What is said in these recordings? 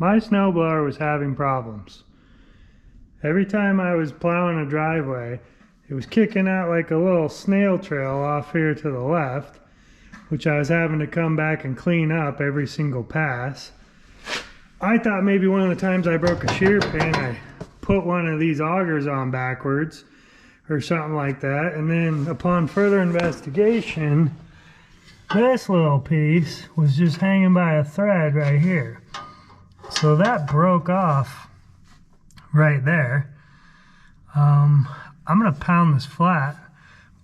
my snowblower was having problems. Every time I was plowing a driveway, it was kicking out like a little snail trail off here to the left, which I was having to come back and clean up every single pass. I thought maybe one of the times I broke a shear pin, I put one of these augers on backwards or something like that. And then upon further investigation, this little piece was just hanging by a thread right here. So that broke off right there. I'm gonna pound this flat,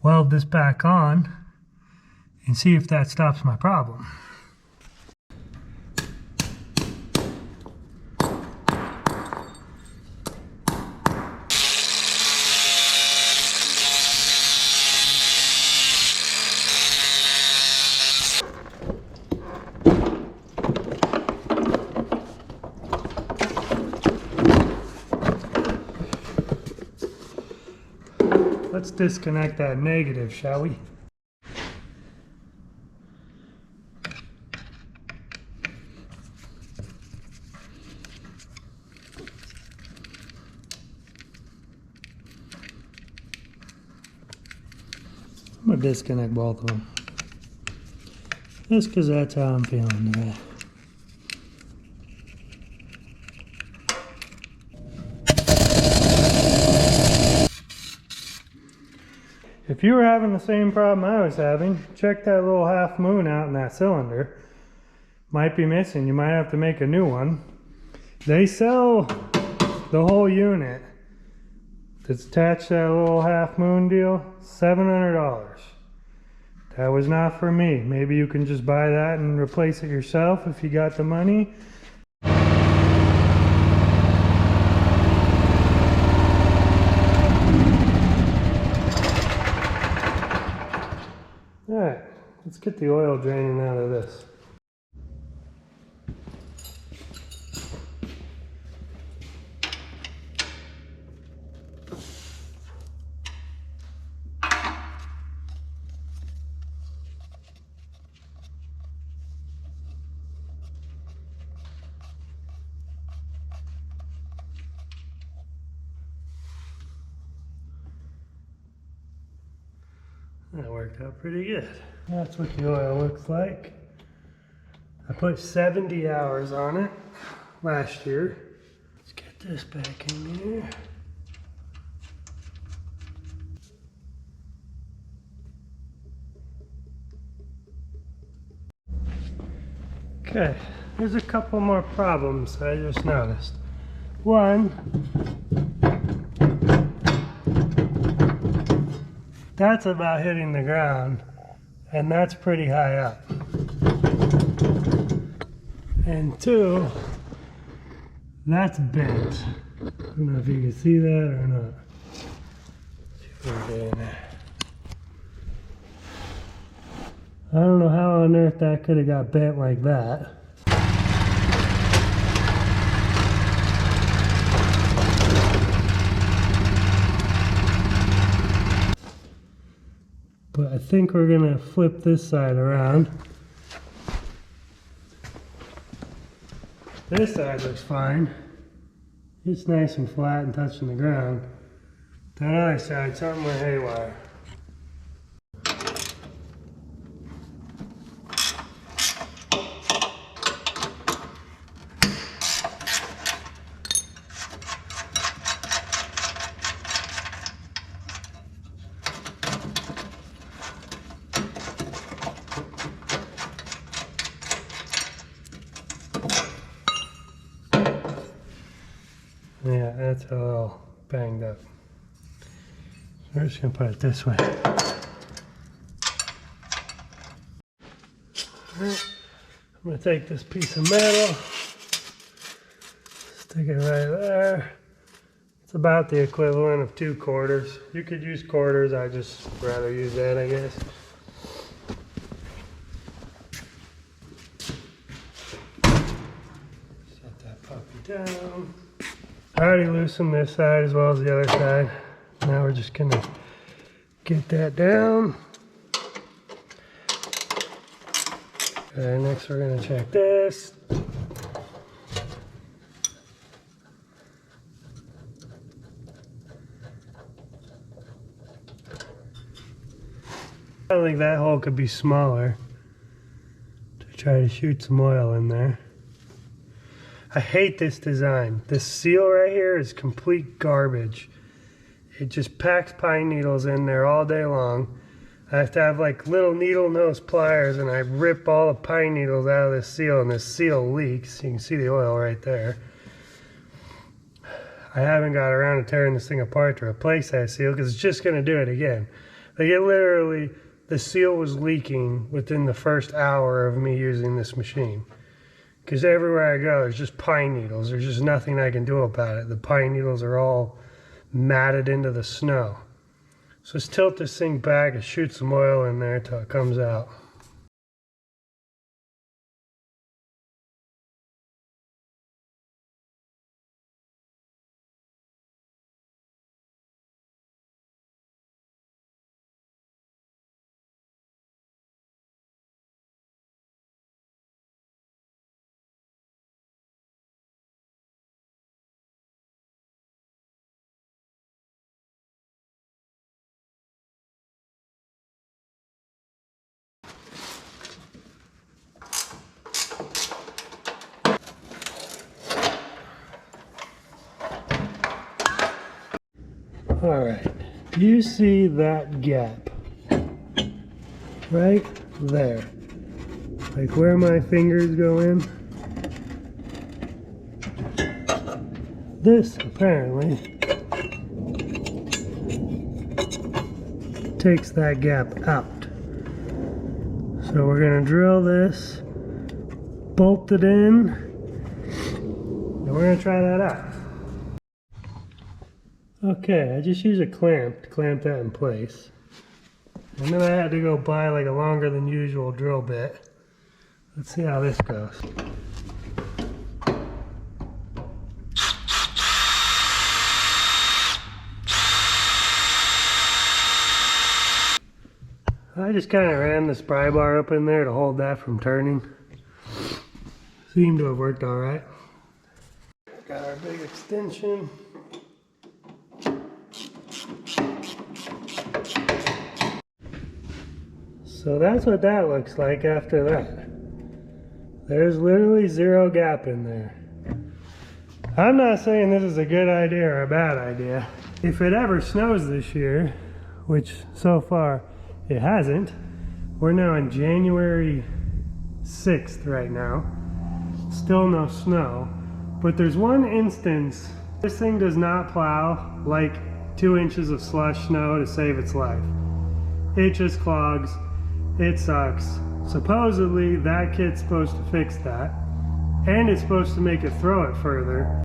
weld this back on, and see if that stops my problem. Let's disconnect that negative, shall we? I'm gonna disconnect both of them. Just because that's how I'm feeling today. If you were having the same problem I was having, check that little half moon out in that cylinder. Might be missing. You might have to make a new one. They sell the whole unit that's attached to that little half moon deal, $700. That was not for me. Maybe you can just buy that and replace it yourself if you got the money. Alright, let's get the oil draining out of this. That worked out pretty good. That's what the oil looks like. I put 70 hours on it last year. Let's get this back in here. Okay, there's a couple more problems I just noticed. One, that's about hitting the ground, and that's pretty high up. And two, that's bent. I don't know if you can see that or not. Let's see what we're doing there. I don't know how on earth that could have got bent like that. But I think we're gonna flip this side around. This side looks fine. It's nice and flat and touching the ground. That other side, something went haywire. Yeah, that's all banged up. So we're just gonna put it this way. Alright, I'm gonna take this piece of metal, stick it right there. It's about the equivalent of 2 quarters. You could use quarters, I just rather use that, I guess. Set that puppy down. I already loosened this side as well as the other side. Now we're just gonna get that down. Okay, next we're gonna check this. I don't think that hole could be smaller to try to shoot some oil in there. I hate this design. This seal right here is complete garbage. It just packs pine needles in there all day long. I have to have like little needle nose pliers, and I rip all the pine needles out of this seal, and this seal leaks. You can see the oil right there. I haven't got around to tearing this thing apart to replace that seal because it's just going to do it again. Like, it literally, the seal was leaking within the first hour of me using this machine. Because everywhere I go, there's just pine needles. There's just nothing I can do about it. The pine needles are all matted into the snow. So let's tilt this thing back and shoot some oil in there till it comes out. Alright, do you see that gap? Right there. Like where my fingers go in. This apparently takes that gap out. So we're going to drill this, bolt it in, and we're going to try that out. Okay, I just used a clamp to clamp that in place. And then I had to go buy like a longer than usual drill bit. Let's see how this goes. I just kind of ran this pry bar up in there to hold that from turning. Seemed to have worked alright. Got our big extension. So that's what that looks like after that. There's literally zero gap in there. I'm not saying this is a good idea or a bad idea. If it ever snows this year, which so far it hasn't, we're now on January 6th right now. Still no snow, but there's one instance this thing does not plow like 2 inches of slush snow to save its life. It just clogs. It sucks. Supposedly that kit's supposed to fix that, and it's supposed to make it throw it further.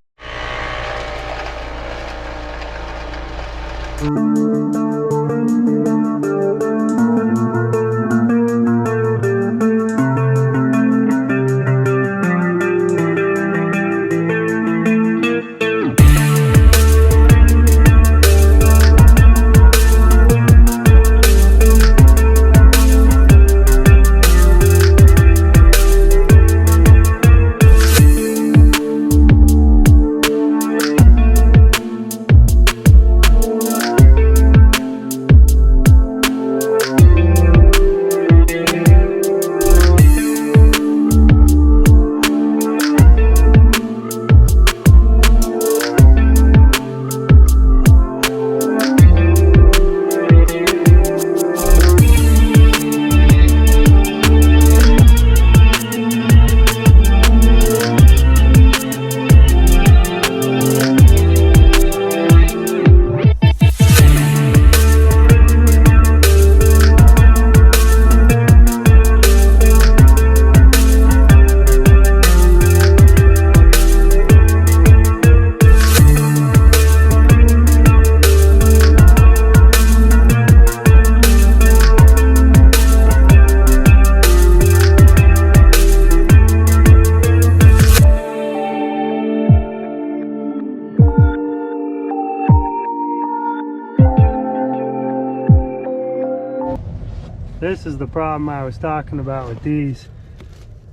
This is the problem I was talking about with these.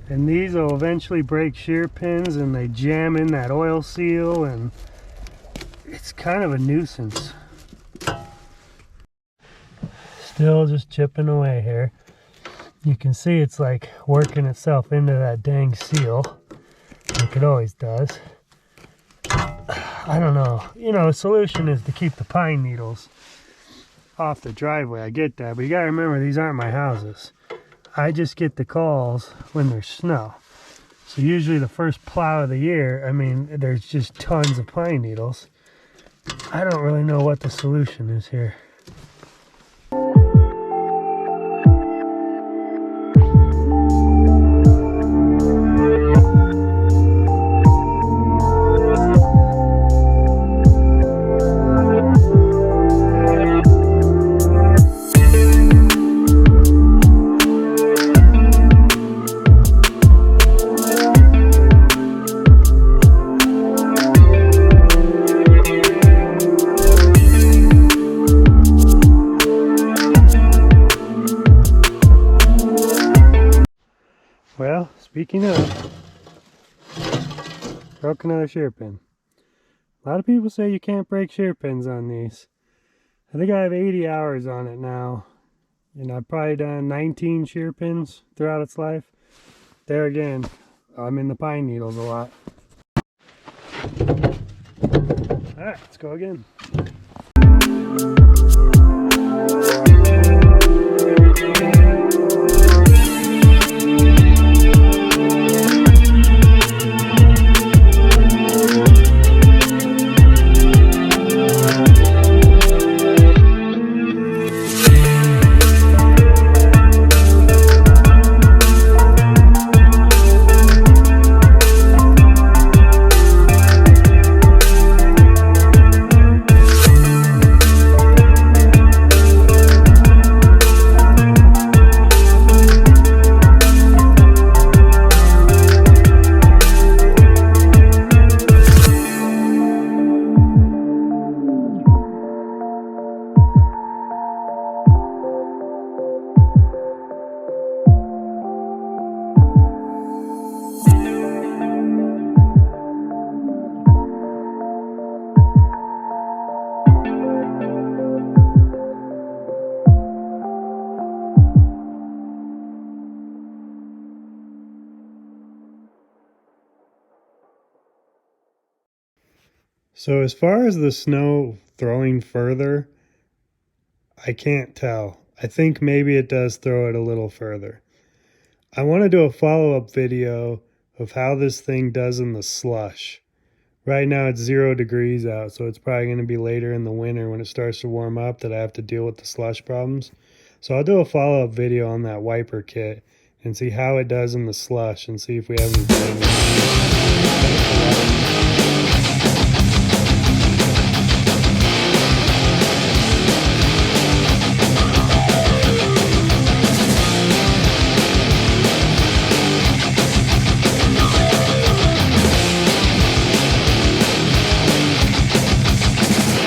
And these will eventually break shear pins and they jam in that oil seal, and it's kind of a nuisance. still just chipping away here. You can see it's like working itself into that dang seal, like it always does. I don't know. You know, the solution is to keep the pine needles off the driveway. I get that, but you gotta remember, these aren't my houses. I just get the calls when there's snow. So usually the first plow of the year, I mean, there's just tons of pine needles. I don't really know what the solution is here. Well, speaking of, broke another shear pin. A lot of people say you can't break shear pins on these. I think I have 80 hours on it now, and I've probably done 19 shear pins throughout its life. There again, I'm in the pine needles a lot. Alright, let's go again. So as far as the snow throwing further, I can't tell. I think maybe it does throw it a little further. I want to do a follow-up video of how this thing does in the slush. Right now it's 0 degrees out, so it's probably going to be later in the winter when it starts to warm up that I have to deal with the slush problems. So I'll do a follow-up video on that wiper kit and see how it does in the slush and see if we have any damage.